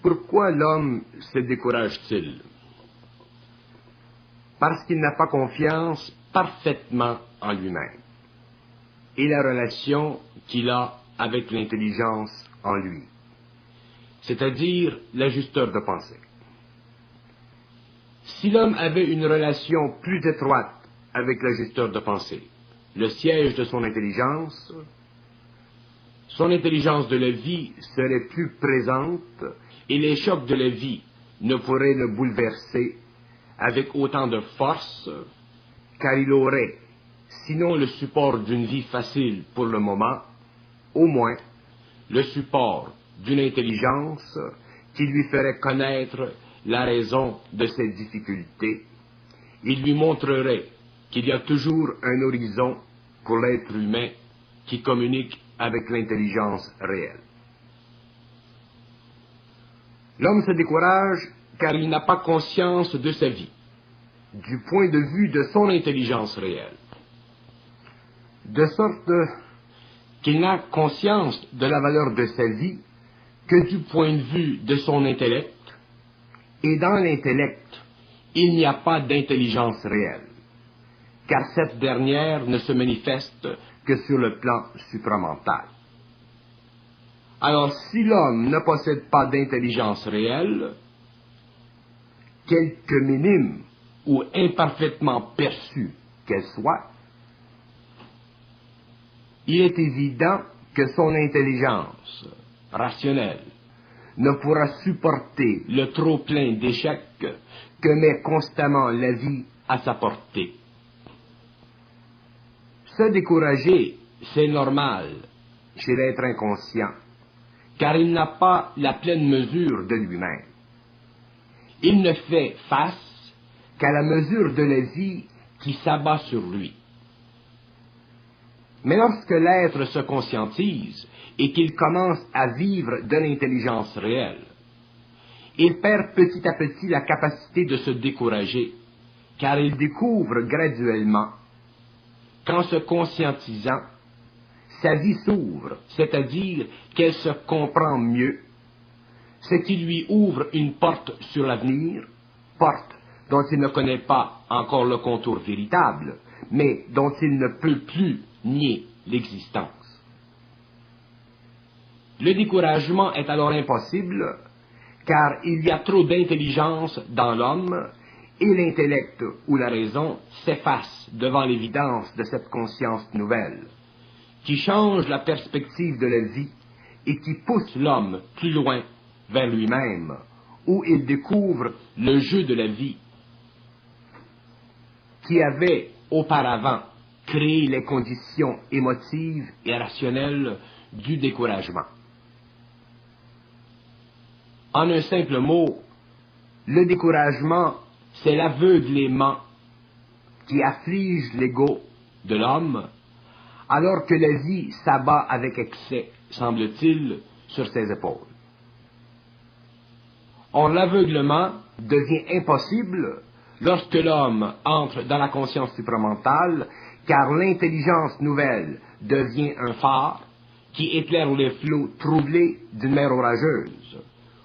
Pourquoi l'homme se décourage-t-il? Parce qu'il n'a pas confiance parfaitement en lui-même et la relation qu'il a avec l'intelligence en lui, c'est-à-dire l'ajusteur de pensée. Si l'homme avait une relation plus étroite avec l'ajusteur de pensée, le siège de son intelligence de la vie serait plus présente et les chocs de la vie ne pourraient le bouleverser avec autant de force, car il aurait, sinon le support d'une vie facile pour le moment, au moins le support d'une intelligence qui lui ferait connaître la raison de ses difficultés. Il lui montrerait qu'il y a toujours un horizon pour l'être humain qui communique avec l'intelligence réelle. L'homme se décourage car il n'a pas conscience de sa vie, du point de vue de son intelligence réelle, de sorte qu'il n'a conscience de la valeur de sa vie que du point de vue de son intellect, et dans l'intellect, il n'y a pas d'intelligence réelle, car cette dernière ne se manifeste que sur le plan supramental. Alors, si l'homme ne possède pas d'intelligence réelle, quelque minime ou imparfaitement perçue qu'elle soit, il est évident que son intelligence rationnelle ne pourra supporter le trop-plein d'échecs que met constamment la vie à sa portée. Se décourager, c'est normal chez l'être inconscient, car il n'a pas la pleine mesure de lui-même. Il ne fait face qu'à la mesure de la vie qui s'abat sur lui. Mais lorsque l'être se conscientise et qu'il commence à vivre de l'intelligence réelle, il perd petit à petit la capacité de se décourager, car il découvre graduellement qu'en se conscientisant, sa vie s'ouvre, c'est-à-dire qu'elle se comprend mieux, ce qui lui ouvre une porte sur l'avenir, porte dont il ne connaît pas encore le contour véritable, mais dont il ne peut plus nier l'existence. Le découragement est alors impossible, car il y a trop d'intelligence dans l'homme, et l'intellect ou la raison s'efface devant l'évidence de cette conscience nouvelle, qui change la perspective de la vie et qui pousse l'homme plus loin vers lui-même, où il découvre le jeu de la vie, qui avait auparavant créé les conditions émotives et rationnelles du découragement. En un simple mot, le découragement, c'est l'aveuglement qui afflige l'ego de l'homme, alors que la vie s'abat avec excès, semble-t-il, sur ses épaules. Or, l'aveuglement devient impossible lorsque l'homme entre dans la conscience supramentale, car l'intelligence nouvelle devient un phare qui éclaire les flots troublés d'une mer orageuse,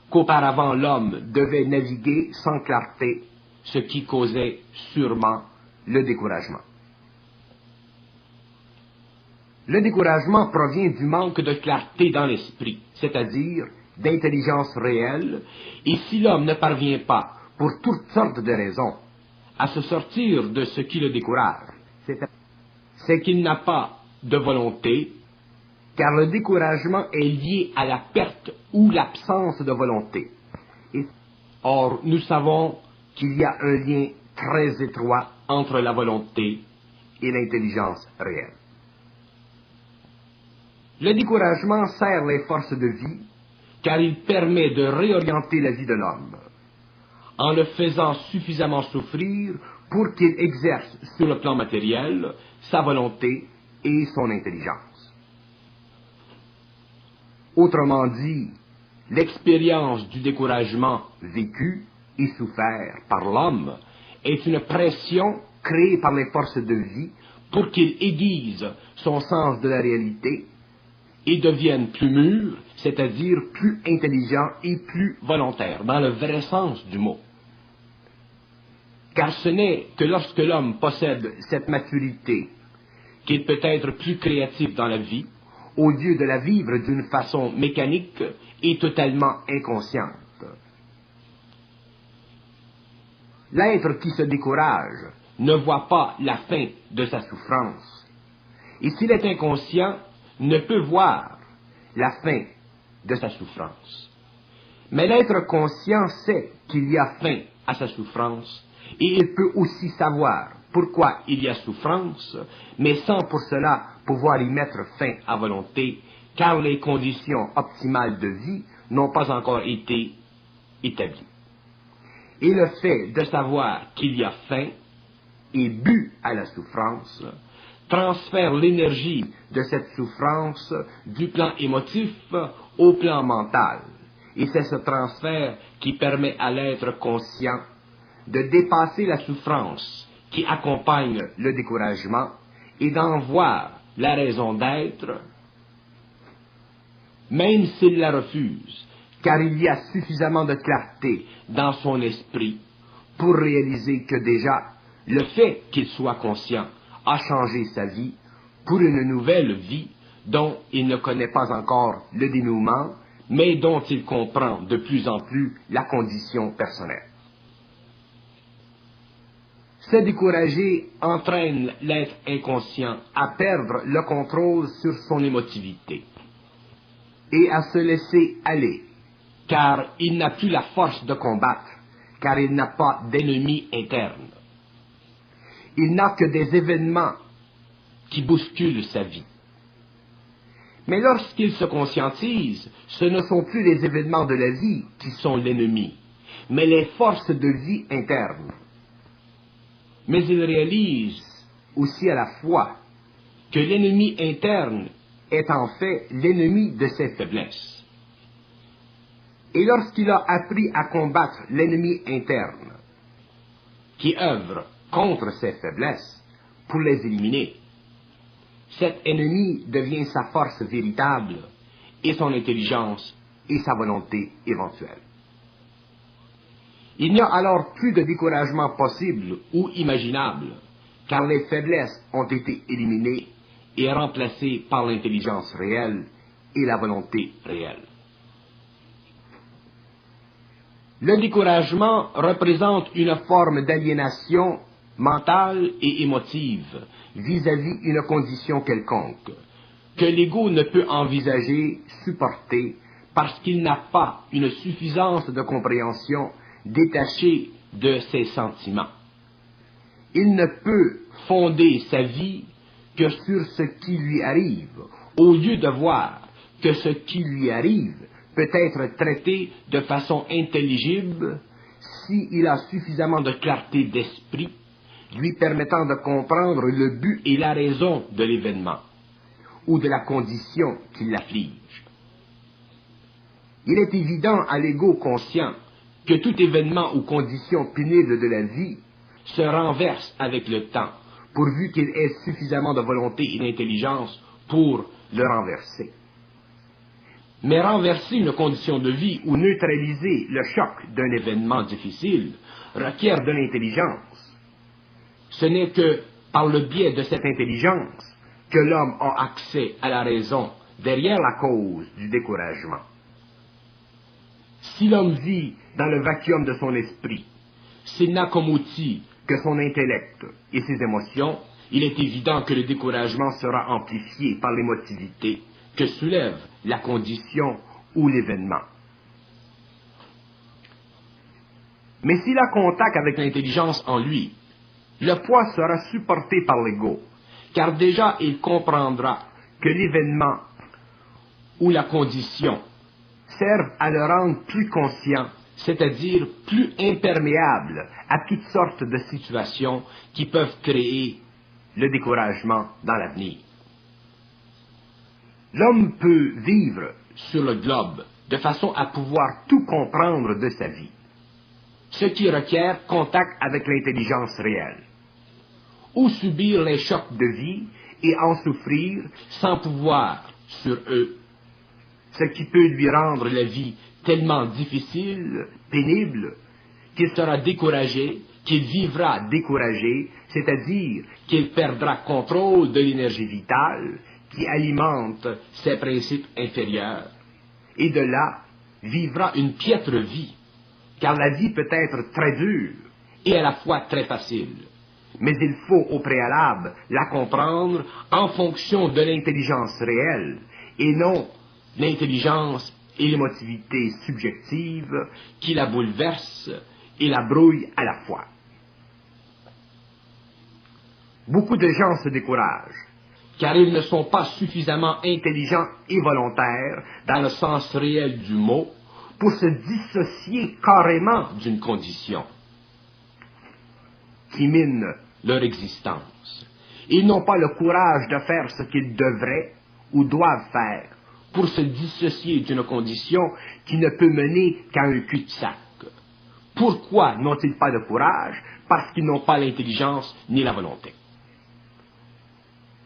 qu'auparavant l'homme devait naviguer sans clarté, ce qui causait sûrement le découragement. Le découragement provient du manque de clarté dans l'esprit, c'est-à-dire d'intelligence réelle, et si l'homme ne parvient pas, pour toutes sortes de raisons, à se sortir de ce qui le décourage, c'est qu'il n'a pas de volonté, car le découragement est lié à la perte ou l'absence de volonté. Or, nous savons qu'il y a un lien très étroit entre la volonté et l'intelligence réelle. Le découragement sert les forces de vie, car il permet de réorienter la vie de l'homme, en le faisant suffisamment souffrir pour qu'il exerce sur le plan matériel sa volonté et son intelligence. Autrement dit, l'expérience du découragement vécu et souffert par l'homme est une pression créée par les forces de vie pour qu'il aiguise son sens de la réalité et deviennent plus mûrs, c'est-à-dire plus intelligents et plus volontaires, dans le vrai sens du mot. Car ce n'est que lorsque l'homme possède cette maturité qu'il peut être plus créatif dans la vie, au lieu de la vivre d'une façon mécanique et totalement inconsciente. L'être qui se décourage ne voit pas la fin de sa souffrance, et s'il est inconscient, ne peut voir la fin de sa souffrance. Mais l'être conscient sait qu'il y a fin à sa souffrance, et il peut aussi savoir pourquoi il y a souffrance, mais sans pour cela pouvoir y mettre fin à volonté, car les conditions optimales de vie n'ont pas encore été établies. Et le fait de savoir qu'il y a fin et but à la souffrance transfère l'énergie de cette souffrance du plan émotif au plan mental. Et c'est ce transfert qui permet à l'être conscient de dépasser la souffrance qui accompagne le découragement et d'en voir la raison d'être, même s'il la refuse, car il y a suffisamment de clarté dans son esprit pour réaliser que déjà le fait qu'il soit conscient a changé sa vie pour une nouvelle vie dont il ne connaît pas encore le dénouement, mais dont il comprend de plus en plus la condition personnelle. Se décourager entraîne l'être inconscient à perdre le contrôle sur son émotivité et à se laisser aller, car il n'a plus la force de combattre, car il n'a pas d'ennemi interne. Il n'a que des événements qui bousculent sa vie. Mais lorsqu'il se conscientise, ce ne sont plus les événements de la vie qui sont l'ennemi, mais les forces de vie internes. Mais il réalise aussi à la fois que l'ennemi interne est en fait l'ennemi de ses faiblesses. Et lorsqu'il a appris à combattre l'ennemi interne, qui œuvre contre ses faiblesses pour les éliminer, cet ennemi devient sa force véritable et son intelligence et sa volonté éventuelle. Il n'y a alors plus de découragement possible ou imaginable, car les faiblesses ont été éliminées et remplacées par l'intelligence réelle et la volonté réelle. Le découragement représente une forme d'aliénation mentale et émotive vis-à-vis une condition quelconque, que l'ego ne peut envisager, supporter, parce qu'il n'a pas une suffisance de compréhension détaché de ses sentiments. Il ne peut fonder sa vie que sur ce qui lui arrive, au lieu de voir que ce qui lui arrive peut être traité de façon intelligible s'il a suffisamment de clarté d'esprit, lui permettant de comprendre le but et la raison de l'événement, ou de la condition qui l'afflige. Il est évident à l'ego conscient que tout événement ou condition pénible de la vie se renverse avec le temps, pourvu qu'il ait suffisamment de volonté et d'intelligence pour le renverser. Mais renverser une condition de vie ou neutraliser le choc d'un événement difficile requiert de l'intelligence. Ce n'est que par le biais de cette intelligence que l'homme a accès à la raison derrière la cause du découragement. Si l'homme vit dans le vacuum de son esprit, s'il n'a comme outil que son intellect et ses émotions, il est évident que le découragement sera amplifié par l'émotivité que soulève la condition ou l'événement. Mais s'il a contact avec l'intelligence en lui, le poids sera supporté par l'ego, car déjà il comprendra que l'événement ou la condition servent à le rendre plus conscient, c'est-à-dire plus imperméable à toutes sortes de situations qui peuvent créer le découragement dans l'avenir. L'homme peut vivre sur le globe de façon à pouvoir tout comprendre de sa vie, ce qui requiert contact avec l'intelligence réelle, ou subir les chocs de vie et en souffrir sans pouvoir sur eux, ce qui peut lui rendre la vie tellement difficile, pénible, qu'il sera découragé, qu'il vivra découragé, c'est-à-dire qu'il perdra contrôle de l'énergie vitale qui alimente ses principes inférieurs, et de là vivra une piètre vie, car la vie peut être très dure et à la fois très facile. Mais il faut au préalable la comprendre en fonction de l'intelligence réelle et non l'intelligence et l'émotivité subjective qui la bouleversent et la brouillent à la fois. Beaucoup de gens se découragent, car ils ne sont pas suffisamment intelligents et volontaires, dans le sens réel du mot, pour se dissocier carrément d'une condition qui mine leur existence. Ils n'ont pas le courage de faire ce qu'ils devraient ou doivent faire pour se dissocier d'une condition qui ne peut mener qu'à un cul-de-sac. Pourquoi n'ont-ils pas de courage? Parce qu'ils n'ont pas l'intelligence ni la volonté.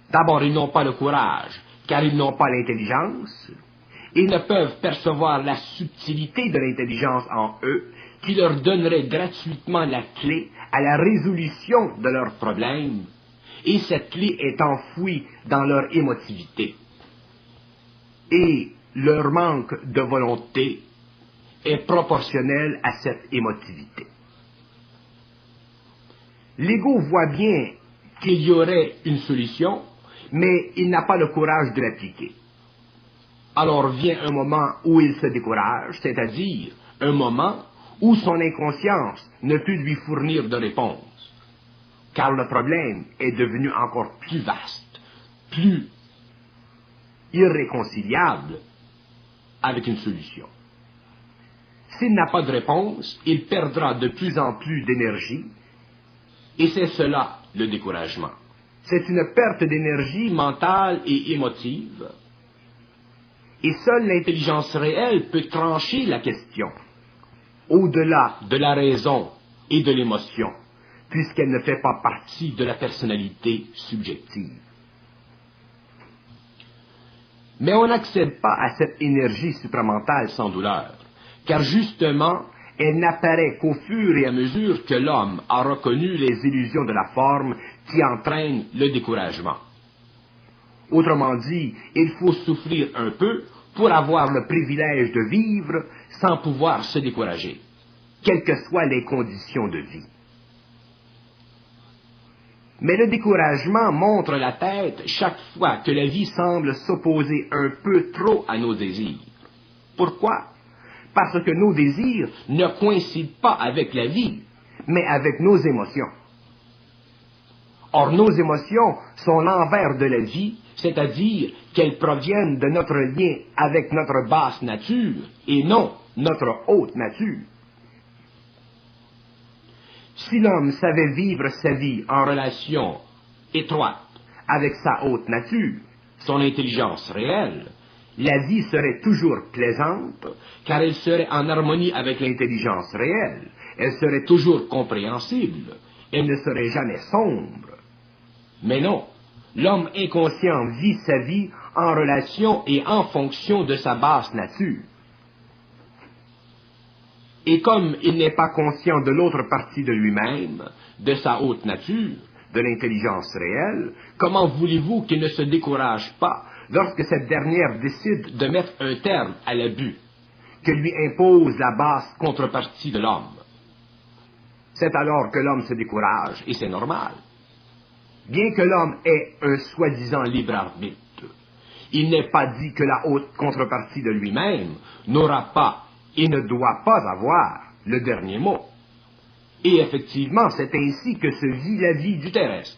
D'abord, ils n'ont pas le courage, car ils n'ont pas l'intelligence. Ils ne peuvent percevoir la subtilité de l'intelligence en eux, qui leur donnerait gratuitement la clé à la résolution de leurs problèmes, et cette clé est enfouie dans leur émotivité. Et leur manque de volonté est proportionnel à cette émotivité. L'ego voit bien qu'il y aurait une solution, mais il n'a pas le courage de l'appliquer. Alors vient un moment où il se décourage, c'est-à-dire un moment où son inconscience ne peut lui fournir de réponse, car le problème est devenu encore plus vaste, plus irréconciliable avec une solution. S'il n'a pas de réponse, il perdra de plus en plus d'énergie, et c'est cela le découragement. C'est une perte d'énergie mentale et émotive, et seule l'intelligence réelle peut trancher la question, au-delà de la raison et de l'émotion, puisqu'elle ne fait pas partie de la personnalité subjective. Mais on n'accède pas à cette énergie supramentale sans douleur, car justement, elle n'apparaît qu'au fur et à mesure que l'homme a reconnu les illusions de la forme qui entraînent le découragement. Autrement dit, il faut souffrir un peu pour avoir le privilège de vivre sans pouvoir se décourager, quelles que soient les conditions de vie. Mais le découragement montre la tête chaque fois que la vie semble s'opposer un peu trop à nos désirs. Pourquoi? Parce que nos désirs ne coïncident pas avec la vie, mais avec nos émotions. Or, nos émotions sont l'envers de la vie, c'est-à-dire qu'elles proviennent de notre lien avec notre basse nature et non notre haute nature. Si l'homme savait vivre sa vie en relation étroite avec sa haute nature, son intelligence réelle, la vie serait toujours plaisante, car elle serait en harmonie avec l'intelligence réelle, elle serait toujours compréhensible, elle ne serait jamais sombre. Mais non, l'homme inconscient vit sa vie en relation et en fonction de sa basse nature. Et comme il n'est pas conscient de l'autre partie de lui-même, de sa haute nature, de l'intelligence réelle, comment voulez-vous qu'il ne se décourage pas lorsque cette dernière décide de mettre un terme à l'abus que lui impose la basse contrepartie de l'homme? C'est alors que l'homme se décourage, et c'est normal. Bien que l'homme ait un soi-disant libre arbitre, il n'est pas dit que la haute contrepartie de lui-même n'aura pas et ne doit pas avoir le dernier mot. Et effectivement, c'est ainsi que se vit la vie du terrestre,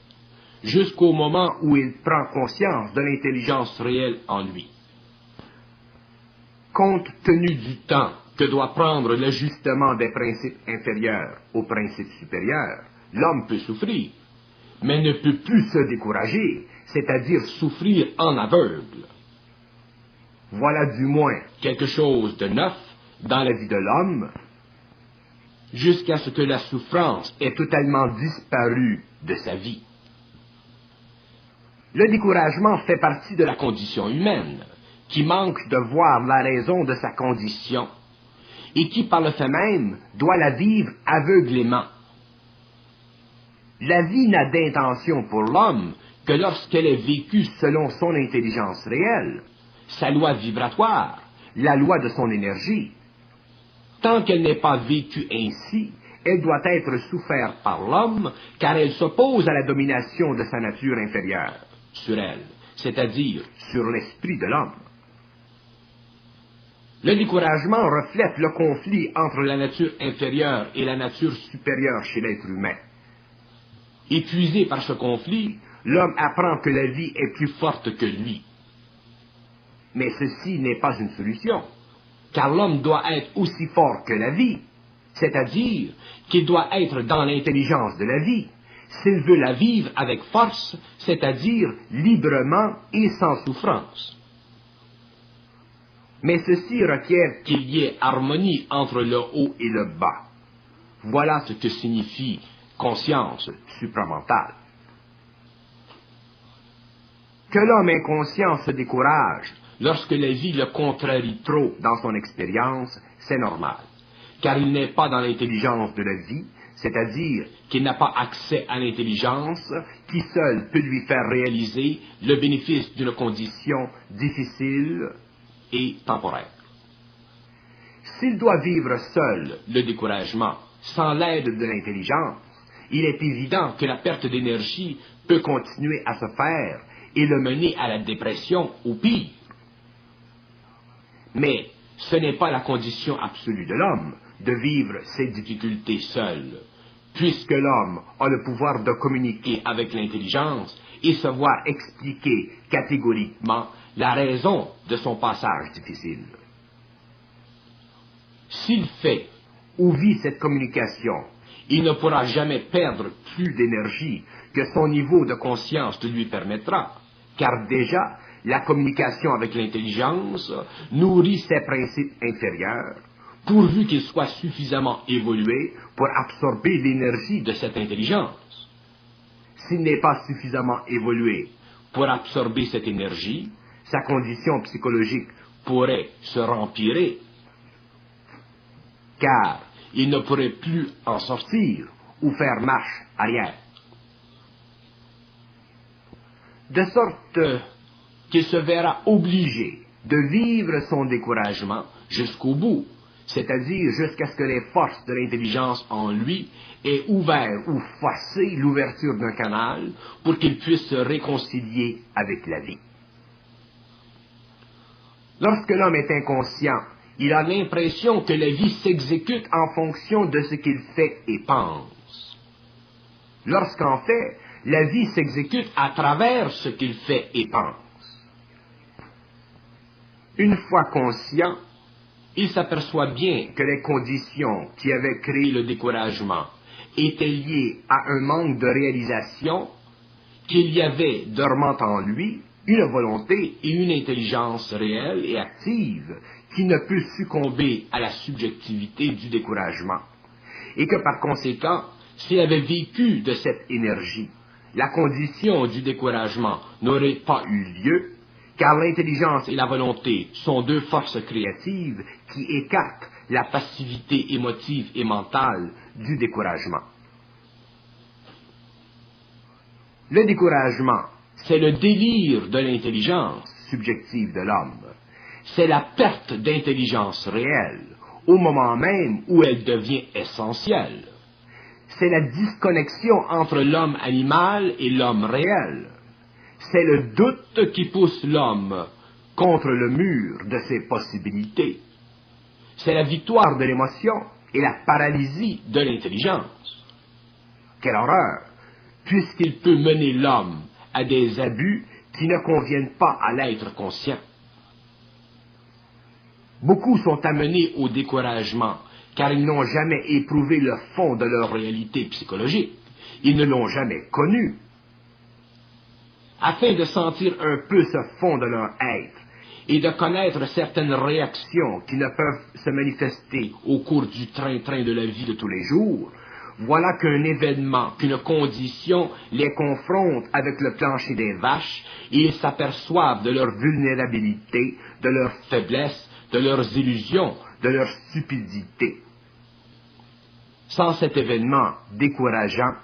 jusqu'au moment où il prend conscience de l'intelligence réelle en lui. Compte tenu du temps que doit prendre l'ajustement des principes inférieurs aux principes supérieurs, l'homme peut souffrir, mais ne peut plus se décourager, c'est-à-dire souffrir en aveugle. Voilà du moins quelque chose de neuf dans la vie de l'homme, jusqu'à ce que la souffrance ait totalement disparu de sa vie. Le découragement fait partie de la condition humaine, qui manque de voir la raison de sa condition, et qui par le fait même doit la vivre aveuglément. La vie n'a d'intention pour l'homme que lorsqu'elle est vécue selon son intelligence réelle, sa loi vibratoire, la loi de son énergie. Tant qu'elle n'est pas vécue ainsi, elle doit être soufferte par l'homme, car elle s'oppose à la domination de sa nature inférieure sur elle, c'est-à-dire sur l'esprit de l'homme. Le découragement reflète le conflit entre la nature inférieure et la nature supérieure chez l'être humain. Épuisé par ce conflit, l'homme apprend que la vie est plus forte que lui. Mais ceci n'est pas une solution, car l'homme doit être aussi fort que la vie, c'est-à-dire qu'il doit être dans l'intelligence de la vie, s'il veut la vivre avec force, c'est-à-dire librement et sans souffrance. Mais ceci requiert qu'il y ait harmonie entre le haut et le bas. Voilà ce que signifie conscience supramentale. Que l'homme inconscient se décourage lorsque la vie le contrarie trop dans son expérience, c'est normal, car il n'est pas dans l'intelligence de la vie, c'est-à-dire qu'il n'a pas accès à l'intelligence qui seule peut lui faire réaliser le bénéfice d'une condition difficile et temporaire. S'il doit vivre seul le découragement, sans l'aide de l'intelligence, il est évident que la perte d'énergie peut continuer à se faire et le mener à la dépression ou pire. Mais ce n'est pas la condition absolue de l'homme de vivre ses difficultés seul, puisque l'homme a le pouvoir de communiquer avec l'intelligence et se voir expliquer catégoriquement la raison de son passage difficile. S'il fait ou vit cette communication, il ne pourra jamais perdre plus d'énergie que son niveau de conscience lui permettra, car déjà, la communication avec l'intelligence nourrit ses principes inférieurs, pourvu qu'ils soient suffisamment évolués pour absorber l'énergie de cette intelligence. S'il n'est pas suffisamment évolué pour absorber cette énergie, sa condition psychologique pourrait se rempirer, car il ne pourrait plus en sortir ou faire marche arrière. De sorte qu'il se verra obligé de vivre son découragement jusqu'au bout, c'est-à-dire jusqu'à ce que les forces de l'intelligence en lui aient ouvert ou forcé l'ouverture d'un canal pour qu'il puisse se réconcilier avec la vie. Lorsque l'homme est inconscient, il a l'impression que la vie s'exécute en fonction de ce qu'il fait et pense. Lorsqu'en fait, la vie s'exécute à travers ce qu'il fait et pense. Une fois conscient, il s'aperçoit bien que les conditions qui avaient créé le découragement étaient liées à un manque de réalisation, qu'il y avait dormant en lui une volonté et une intelligence réelle et active qui ne peut succomber à la subjectivité du découragement, et que par conséquent, s'il avait vécu de cette énergie, la condition du découragement n'aurait pas eu lieu, car l'intelligence et la volonté sont deux forces créatives qui écartent la passivité émotive et mentale du découragement. Le découragement, c'est le délire de l'intelligence subjective de l'homme. C'est la perte d'intelligence réelle, au moment même où elle devient essentielle. C'est la disconnexion entre l'homme animal et l'homme réel. C'est le doute qui pousse l'homme contre le mur de ses possibilités. C'est la victoire de l'émotion et la paralysie de l'intelligence. Quelle horreur, puisqu'il peut mener l'homme à des abus qui ne conviennent pas à l'être conscient. Beaucoup sont amenés au découragement, car ils n'ont jamais éprouvé le fond de leur réalité psychologique. Ils ne l'ont jamais connu. Afin de sentir un peu ce fond de leur être et de connaître certaines réactions qui ne peuvent se manifester au cours du train-train de la vie de tous les jours, voilà qu'un événement, qu'une condition les confronte avec le plancher des vaches, et ils s'aperçoivent de leur vulnérabilité, de leur faiblesse, de leurs illusions, de leur stupidité. Sans cet événement décourageant,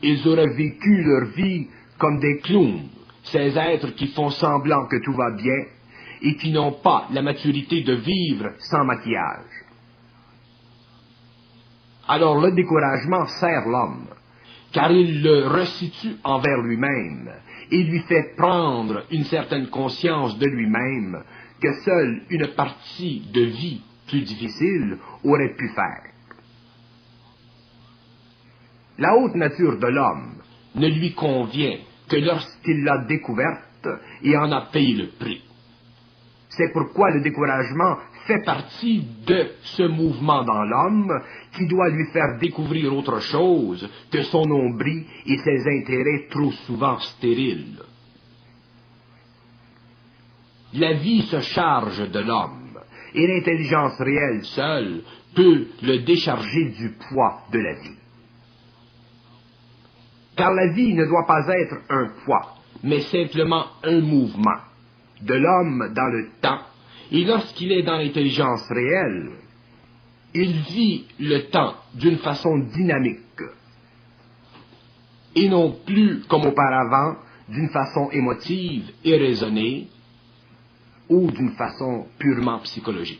ils auraient vécu leur vie comme des clowns, ces êtres qui font semblant que tout va bien et qui n'ont pas la maturité de vivre sans maquillage. Alors le découragement sert l'homme, car il le resitue envers lui-même et lui fait prendre une certaine conscience de lui-même que seule une partie de vie plus difficile aurait pu faire. La haute nature de l'homme ne lui convient que lorsqu'il l'a découverte et en a payé le prix. C'est pourquoi le découragement fait partie de ce mouvement dans l'homme qui doit lui faire découvrir autre chose que son nombril et ses intérêts trop souvent stériles. La vie se charge de l'homme et l'intelligence réelle seule peut le décharger du poids de la vie. Car la vie ne doit pas être un poids, mais simplement un mouvement de l'homme dans le temps, et lorsqu'il est dans l'intelligence réelle, il vit le temps d'une façon dynamique, et non plus comme auparavant, d'une façon émotive et raisonnée, ou d'une façon purement psychologique.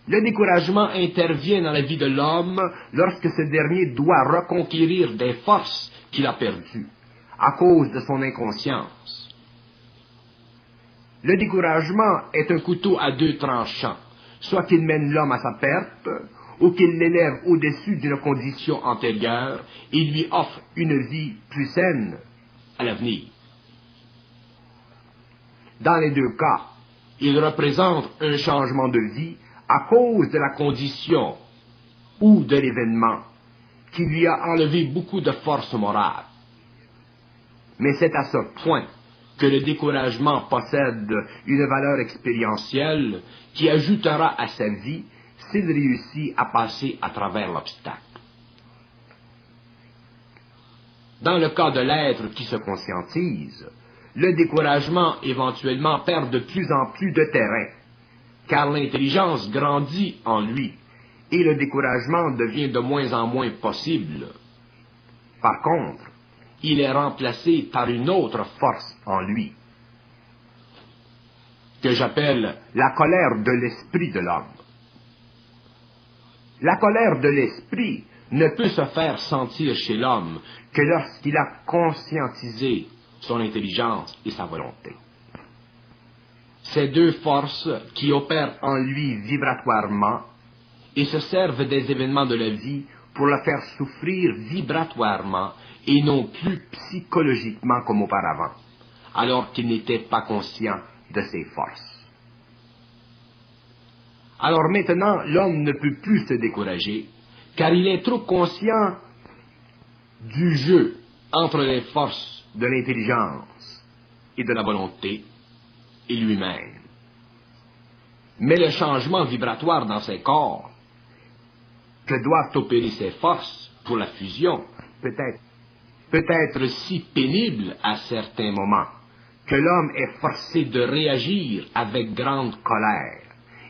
Le découragement intervient dans la vie de l'homme lorsque ce dernier doit reconquérir des forces qu'il a perdues à cause de son inconscience. Le découragement est un couteau à deux tranchants, soit qu'il mène l'homme à sa perte, ou qu'il l'élève au-dessus d'une condition antérieure et lui offre une vie plus saine à l'avenir. Dans les deux cas, il représente un changement de vie à cause de la condition ou de l'événement qui lui a enlevé beaucoup de force morale. Mais c'est à ce point que le découragement possède une valeur expérientielle qui ajoutera à sa vie s'il réussit à passer à travers l'obstacle. Dans le cas de l'être qui se conscientise, le découragement éventuellement perd de plus en plus de terrain, car l'intelligence grandit en lui et le découragement devient de moins en moins possible. Par contre, il est remplacé par une autre force en lui, que j'appelle la colère de l'esprit de l'homme. La colère de l'esprit ne peut se faire sentir chez l'homme que lorsqu'il a conscientisé son intelligence et sa volonté. Ces deux forces qui opèrent en lui vibratoirement et se servent des événements de la vie pour le faire souffrir vibratoirement et non plus psychologiquement comme auparavant, alors qu'il n'était pas conscient de ses forces. Alors maintenant, l'homme ne peut plus se décourager, car il est trop conscient du jeu entre les forces de l'intelligence et de la volonté et lui-même. Mais le changement vibratoire dans ses corps, que doivent opérer ses forces pour la fusion, peut être si pénible à certains moments que l'homme est forcé de réagir avec grande colère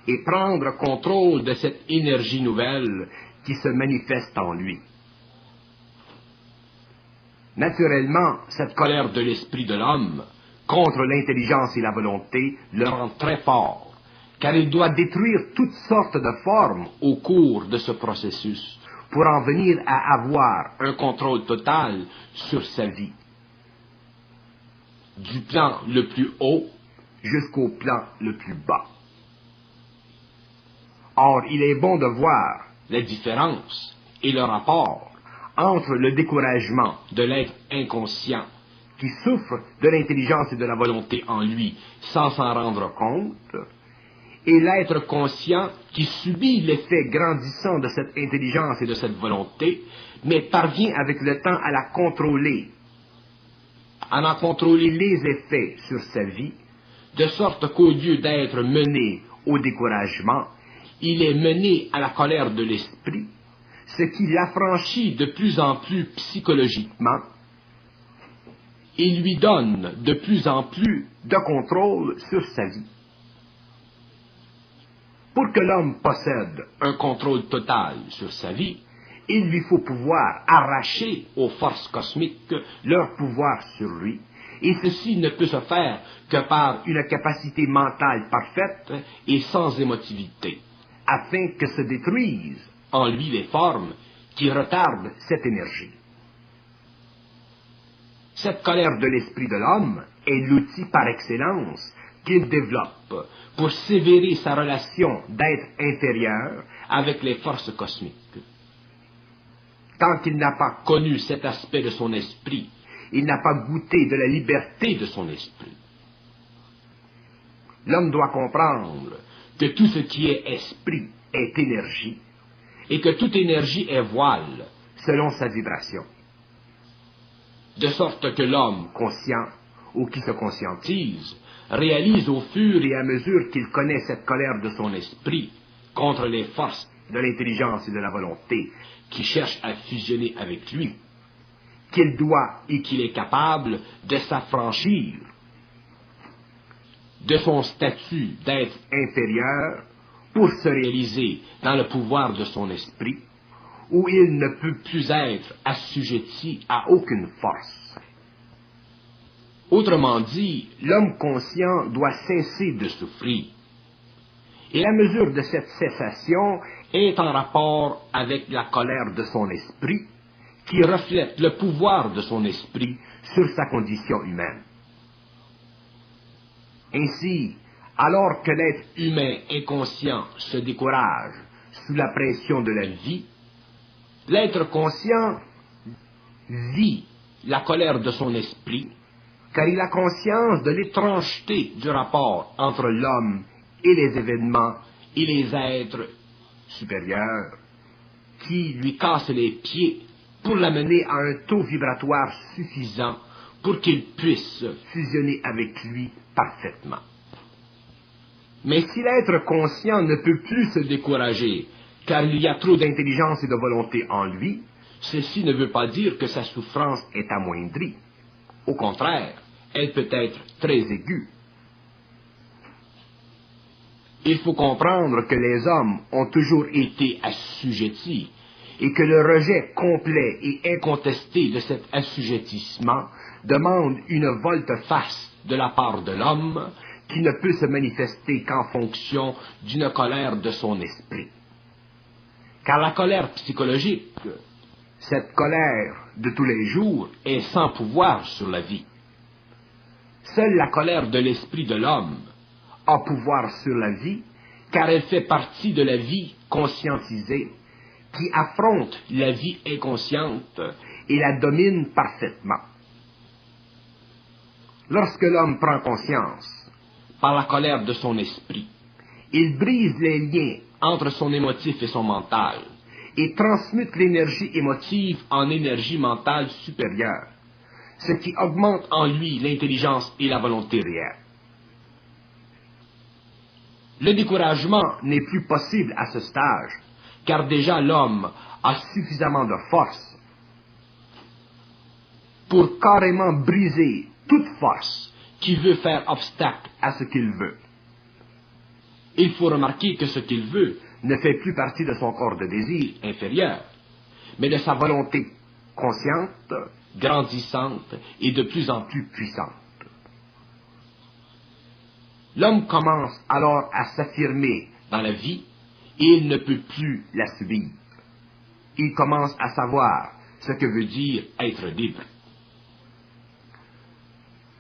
et prendre contrôle de cette énergie nouvelle qui se manifeste en lui. Naturellement, cette colère de l'esprit de l'homme contre l'intelligence et la volonté le rend très fort, car il doit détruire toutes sortes de formes au cours de ce processus pour en venir à avoir un contrôle total sur sa vie, du plan le plus haut jusqu'au plan le plus bas. Or, il est bon de voir la différence et le rapport entre le découragement de l'être inconscient qui souffre de l'intelligence et de la volonté en lui sans s'en rendre compte, et l'être conscient qui subit l'effet grandissant de cette intelligence et de cette volonté, mais parvient avec le temps à la contrôler, à en contrôler les effets sur sa vie, de sorte qu'au lieu d'être mené au découragement, il est mené à la colère de l'esprit, ce qui l'affranchit de plus en plus psychologiquement et lui donne de plus en plus de contrôle sur sa vie. Pour que l'homme possède un contrôle total sur sa vie, il lui faut pouvoir arracher aux forces cosmiques leur pouvoir sur lui, et ceci ne peut se faire que par une capacité mentale parfaite et sans émotivité, afin que se détruisent en lui les formes qui retardent cette énergie. Cette colère de l'esprit de l'homme est l'outil par excellence qu'il développe pour sévérer sa relation d'être inférieur avec les forces cosmiques. Tant qu'il n'a pas connu cet aspect de son esprit, il n'a pas goûté de la liberté de son esprit. L'homme doit comprendre que tout ce qui est esprit est énergie, et que toute énergie est voile selon sa vibration. De sorte que l'homme conscient, ou qui se conscientise, réalise au fur et à mesure qu'il connaît cette colère de son esprit contre les forces de l'intelligence et de la volonté qui cherchent à fusionner avec lui, qu'il doit et qu'il est capable de s'affranchir de son statut d'être inférieur pour se réaliser dans le pouvoir de son esprit, où il ne peut plus être assujetti à aucune force. Autrement dit, l'homme conscient doit cesser de souffrir. Et la mesure de cette cessation est en rapport avec la colère de son esprit, qui reflète le pouvoir de son esprit sur sa condition humaine. Ainsi, alors que l'être humain inconscient se décourage sous la pression de la vie, l'être conscient vit la colère de son esprit, car il a conscience de l'étrangeté du rapport entre l'homme et les événements et les êtres supérieurs, qui lui cassent les pieds pour l'amener à un taux vibratoire suffisant pour qu'il puisse fusionner avec lui parfaitement. Mais si l'être conscient ne peut plus se décourager, car il y a trop d'intelligence et de volonté en lui, ceci ne veut pas dire que sa souffrance est amoindrie. Au contraire, elle peut être très aiguë. Il faut comprendre que les hommes ont toujours été assujettis et que le rejet complet et incontesté de cet assujettissement demande une volte-face de la part de l'homme qui ne peut se manifester qu'en fonction d'une colère de son esprit. Car la colère psychologique, cette colère de tous les jours, est sans pouvoir sur la vie. Seule la colère de l'esprit de l'homme a pouvoir sur la vie, car elle fait partie de la vie conscientisée, qui affronte la vie inconsciente et la domine parfaitement. Lorsque l'homme prend conscience, par la colère de son esprit, il brise les liens entre son émotif et son mental, et transmute l'énergie émotive en énergie mentale supérieure, ce qui augmente en lui l'intelligence et la volonté réelle. Le découragement n'est plus possible à ce stage, car déjà l'homme a suffisamment de force pour carrément briser toute force qui veut faire obstacle à ce qu'il veut. Il faut remarquer que ce qu'il veut ne fait plus partie de son corps de désir inférieur, mais de sa volonté consciente, grandissante et de plus en plus puissante. L'homme commence alors à s'affirmer dans la vie et il ne peut plus la subir. Il commence à savoir ce que veut dire être libre.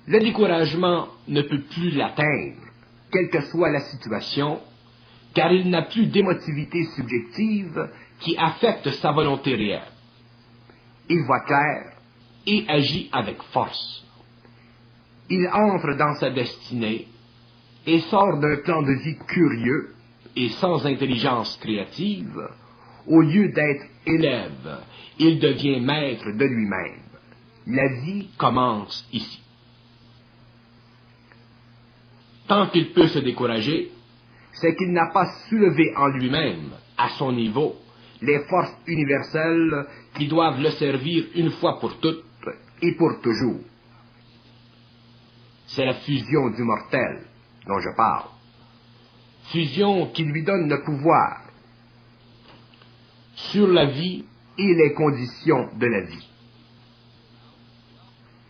Le découragement ne peut plus l'atteindre, quelle que soit la situation, car il n'a plus d'émotivité subjective qui affecte sa volonté réelle. Il voit clair et agit avec force. Il entre dans sa destinée et sort d'un plan de vie curieux et sans intelligence créative. Au lieu d'être élève, il devient maître de lui-même. La vie commence ici. Tant qu'il peut se décourager, c'est qu'il n'a pas soulevé en lui-même, à son niveau, les forces universelles qui doivent le servir une fois pour toutes et pour toujours. C'est la fusion du mortel dont je parle. Fusion qui lui donne le pouvoir sur la vie et les conditions de la vie.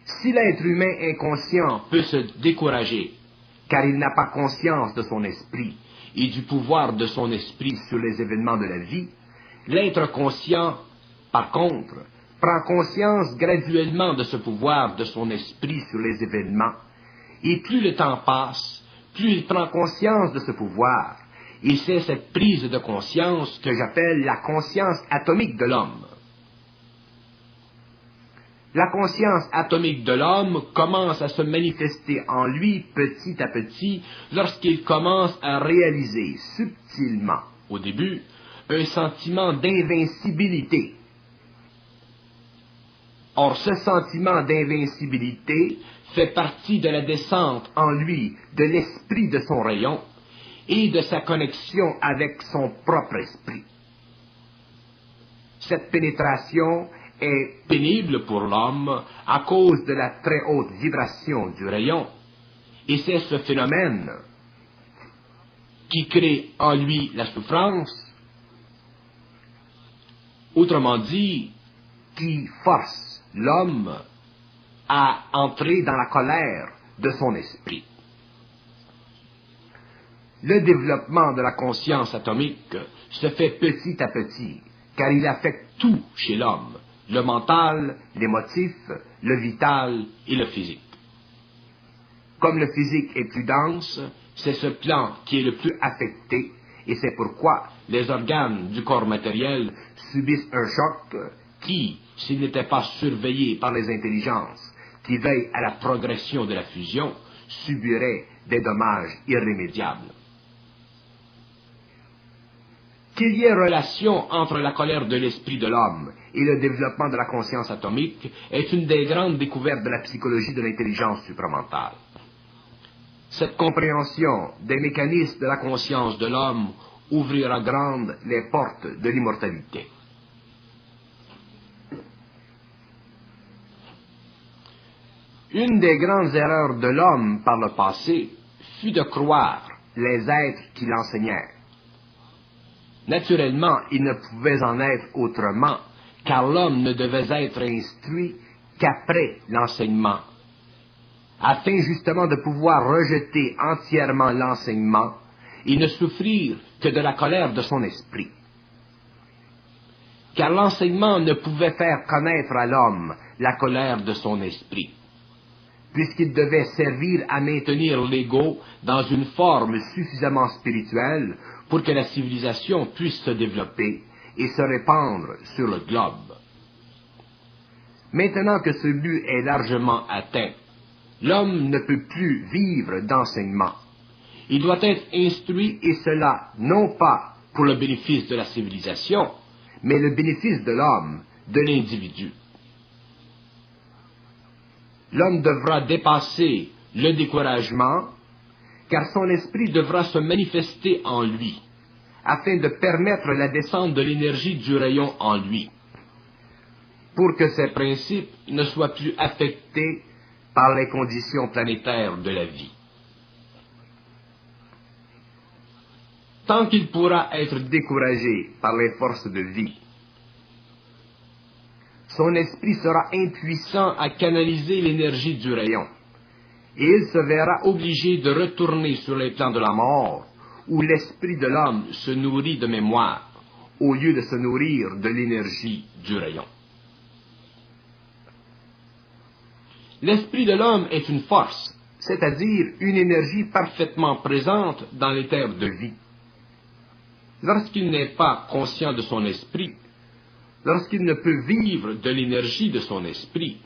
Si l'être humain inconscient peut se décourager, car il n'a pas conscience de son esprit et du pouvoir de son esprit sur les événements de la vie, l'être conscient, par contre, prend conscience graduellement de ce pouvoir de son esprit sur les événements, et plus le temps passe, plus il prend conscience de ce pouvoir, et c'est cette prise de conscience que j'appelle la conscience atomique de l'homme. La conscience atomique de l'homme commence à se manifester en lui petit à petit lorsqu'il commence à réaliser subtilement, au début, un sentiment d'invincibilité. Or, ce sentiment d'invincibilité fait partie de la descente en lui de l'esprit de son rayon et de sa connexion avec son propre esprit. Cette pénétration est pénible pour l'homme à cause de la très haute vibration du rayon, et c'est ce phénomène qui crée en lui la souffrance, autrement dit, qui force l'homme à entrer dans la colère de son esprit. Le développement de la conscience atomique se fait petit à petit, car il affecte tout chez l'homme, le mental, l'émotif, le vital et le physique. Comme le physique est plus dense, c'est ce plan qui est le plus affecté, et c'est pourquoi les organes du corps matériel subissent un choc qui, s'il n'était pas surveillé par les intelligences qui veillent à la progression de la fusion, subirait des dommages irrémédiables. Qu'il y ait relation entre la colère de l'esprit de l'homme et le développement de la conscience atomique est une des grandes découvertes de la psychologie de l'intelligence supramentale. Cette compréhension des mécanismes de la conscience de l'homme ouvrira grandes les portes de l'immortalité. Une des grandes erreurs de l'homme par le passé fut de croire les êtres qui l'enseignèrent. Naturellement, il ne pouvait en être autrement, car l'homme ne devait être instruit qu'après l'enseignement, afin justement de pouvoir rejeter entièrement l'enseignement et ne souffrir que de la colère de son esprit. Car l'enseignement ne pouvait faire connaître à l'homme la colère de son esprit, puisqu'il devait servir à maintenir l'ego dans une forme suffisamment spirituelle pour que la civilisation puisse se développer et se répandre sur le globe. Maintenant que ce but est largement atteint, l'homme ne peut plus vivre d'enseignement. Il doit être instruit, et cela non pas pour le bénéfice de la civilisation, mais le bénéfice de l'homme, de l'individu. L'homme devra dépasser le découragement, car son esprit devra se manifester en lui, afin de permettre la descente de l'énergie du rayon en lui, pour que ces principes ne soient plus affectés par les conditions planétaires de la vie. Tant qu'il pourra être découragé par les forces de vie, son esprit sera impuissant à canaliser l'énergie du rayon, et il se verra obligé de retourner sur les plans de la mort, où l'esprit de l'homme se nourrit de mémoire, au lieu de se nourrir de l'énergie du rayon. L'esprit de l'homme est une force, c'est-à-dire une énergie parfaitement présente dans les terres de vie. Lorsqu'il n'est pas conscient de son esprit, lorsqu'il ne peut vivre de l'énergie de son esprit,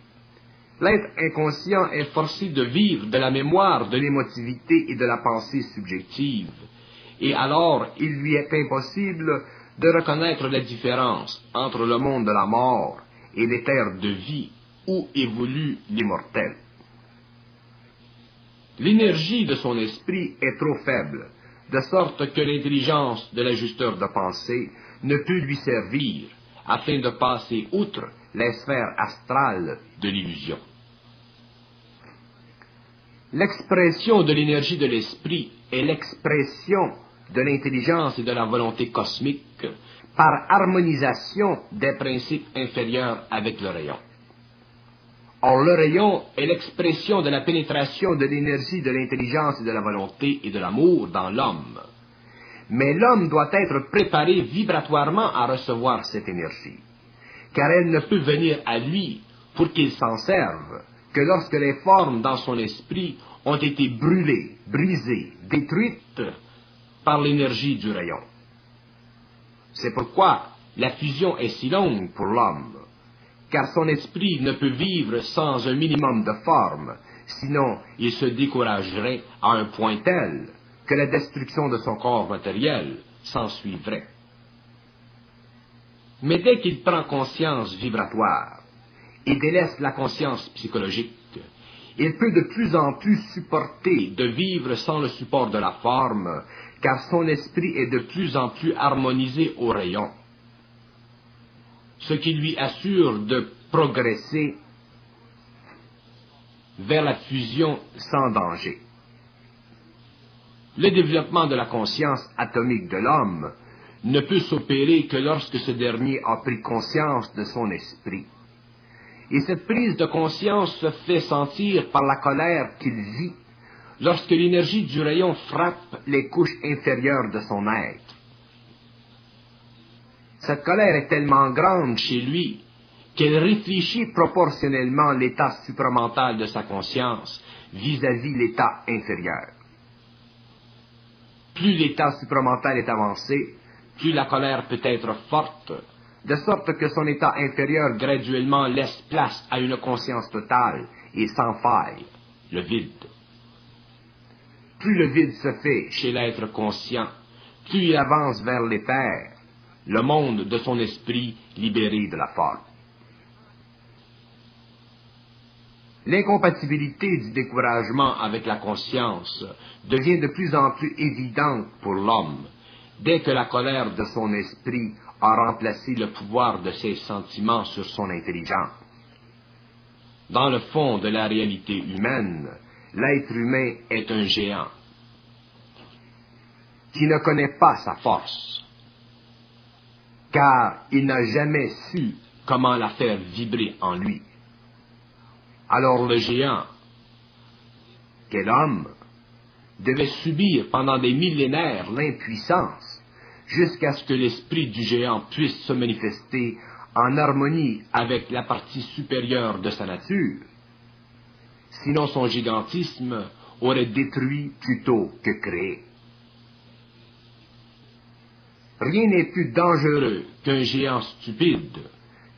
l'être inconscient est forcé de vivre de la mémoire, de l'émotivité et de la pensée subjective, et alors il lui est impossible de reconnaître la différence entre le monde de la mort et les terres de vie où évolue l'immortel. L'énergie de son esprit est trop faible, de sorte que l'intelligence de l'ajusteur de pensée ne peut lui servir afin de passer outre les sphères astrales de l'illusion. L'expression de l'énergie de l'esprit est l'expression de l'intelligence et de la volonté cosmique par harmonisation des principes inférieurs avec le rayon. Or, le rayon est l'expression de la pénétration de l'énergie de l'intelligence et de la volonté et de l'amour dans l'homme. Mais l'homme doit être préparé vibratoirement à recevoir cette énergie, car elle ne peut venir à lui pour qu'il s'en serve que lorsque les formes dans son esprit ont été brûlées, brisées, détruites par l'énergie du rayon. C'est pourquoi la fusion est si longue pour l'homme, car son esprit ne peut vivre sans un minimum de forme, sinon il se découragerait à un point tel que la destruction de son corps matériel s'ensuivrait. Mais dès qu'il prend conscience vibratoire et délaisse la conscience psychologique, il peut de plus en plus supporter de vivre sans le support de la forme, car son esprit est de plus en plus harmonisé au rayon, ce qui lui assure de progresser vers la fusion sans danger. Le développement de la conscience atomique de l'homme ne peut s'opérer que lorsque ce dernier a pris conscience de son esprit. Et cette prise de conscience se fait sentir par la colère qu'il vit lorsque l'énergie du rayon frappe les couches inférieures de son être. Cette colère est tellement grande chez lui qu'elle réfléchit proportionnellement l'état supramental de sa conscience vis-à-vis l'état inférieur. Plus l'état supramental est avancé, plus la colère peut être forte, de sorte que son état inférieur graduellement laisse place à une conscience totale et sans faille, le vide. Plus le vide se fait chez l'être conscient, plus il avance vers l'éther, le monde de son esprit libéré de la forme. L'incompatibilité du découragement avec la conscience devient de plus en plus évidente pour l'homme, dès que la colère de son esprit a remplacé le pouvoir de ses sentiments sur son intelligence. Dans le fond de la réalité humaine, l'être humain est un géant qui ne connaît pas sa force, car il n'a jamais su comment la faire vibrer en lui. Alors le géant, qu'est l'homme, devait subir pendant des millénaires l'impuissance jusqu'à ce que l'esprit du géant puisse se manifester en harmonie avec la partie supérieure de sa nature. Sinon son gigantisme aurait détruit plutôt que créé. Rien n'est plus dangereux qu'un géant stupide,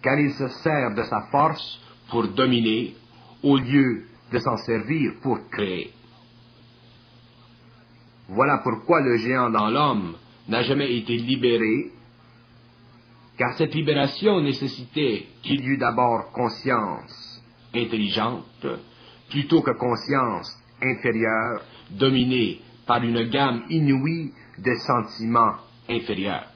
car il se sert de sa force pour dominer au lieu de s'en servir pour créer. Voilà pourquoi le géant dans l'homme n'a jamais été libéré, car cette libération nécessitait qu'il y eût d'abord conscience intelligente, plutôt que conscience inférieure, dominée par une gamme inouïe de sentiments inférieurs.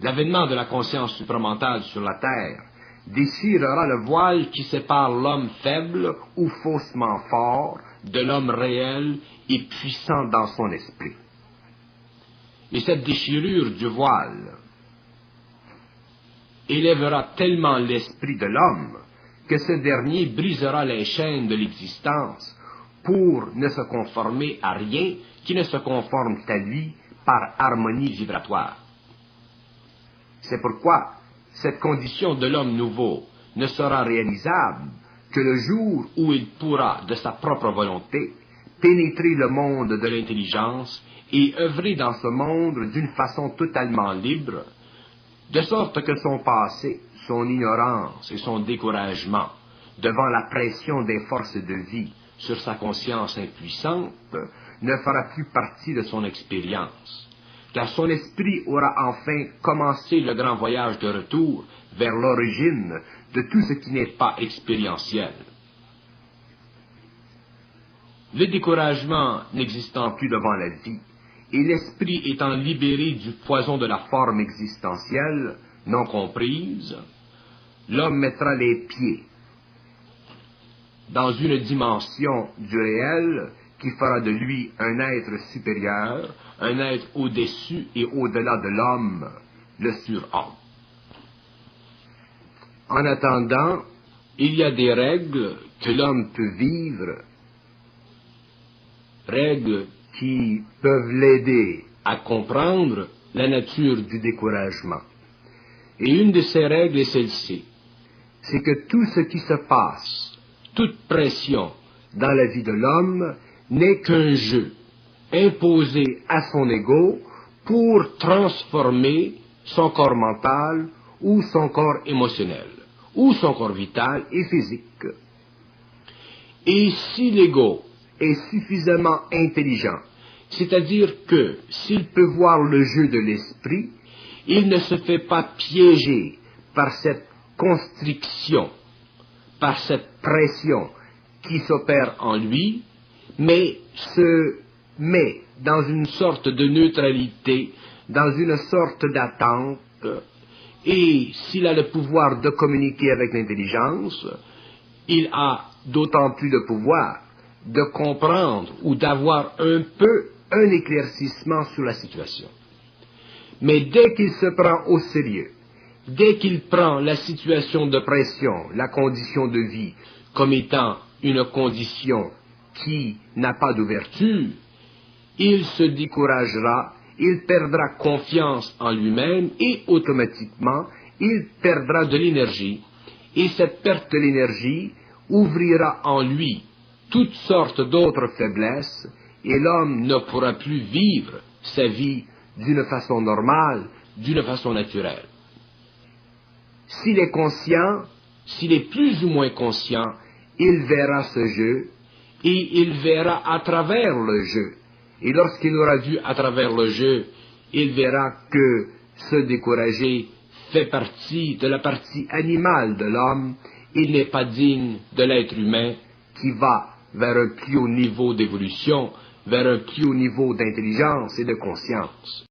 L'avènement de la conscience supramentale sur la terre déchirera le voile qui sépare l'homme faible ou faussement fort de l'homme réel et puissant dans son esprit. Et cette déchirure du voile élèvera tellement l'esprit de l'homme que ce dernier brisera les chaînes de l'existence pour ne se conformer à rien qui ne se conforme à lui par harmonie vibratoire. C'est pourquoi cette condition de l'homme nouveau ne sera réalisable que le jour où il pourra, de sa propre volonté, pénétrer le monde de l'intelligence et œuvrer dans ce monde d'une façon totalement libre, de sorte que son passé, son ignorance et son découragement devant la pression des forces de vie sur sa conscience impuissante ne fera plus partie de son expérience, car son esprit aura enfin commencé le grand voyage de retour vers l'origine de tout ce qui n'est pas expérientiel. Le découragement n'existant plus devant la vie, et l'esprit étant libéré du poison de la forme existentielle, non comprise, l'homme mettra les pieds dans une dimension du réel qui fera de lui un être supérieur, un être au-dessus et au-delà de l'homme, le surhomme. En attendant, il y a des règles que l'homme peut vivre, règles qui peuvent l'aider à comprendre la nature du découragement. Et une de ces règles est celle-ci, c'est que tout ce qui se passe, toute pression dans la vie de l'homme n'est qu'un jeu imposé à son ego pour transformer son corps mental ou son corps émotionnel, ou son corps vital et physique. Et si l'ego est suffisamment intelligent, c'est-à-dire que s'il peut voir le jeu de l'esprit, il ne se fait pas piéger par cette constriction, par cette pression qui s'opère en lui, mais se met dans une sorte de neutralité, dans une sorte d'attente, et s'il a le pouvoir de communiquer avec l'intelligence, il a d'autant plus de pouvoir de comprendre ou d'avoir un peu un éclaircissement sur la situation. Mais dès qu'il se prend au sérieux, dès qu'il prend la situation de pression, la condition de vie, comme étant une condition qui n'a pas d'ouverture, il se découragera, il perdra confiance en lui-même et automatiquement, il perdra de l'énergie. Et cette perte de l'énergie ouvrira en lui toutes sortes d'autres faiblesses et l'homme ne pourra plus vivre sa vie d'une façon normale, d'une façon naturelle. S'il est conscient, s'il est plus ou moins conscient, il verra ce jeu et il verra à travers le jeu. Et lorsqu'il aura vu à travers le jeu, il verra que se décourager fait partie de la partie animale de l'homme. Il n'est pas digne de l'être humain qui va vers un plus haut niveau d'évolution, vers un plus haut niveau d'intelligence et de conscience.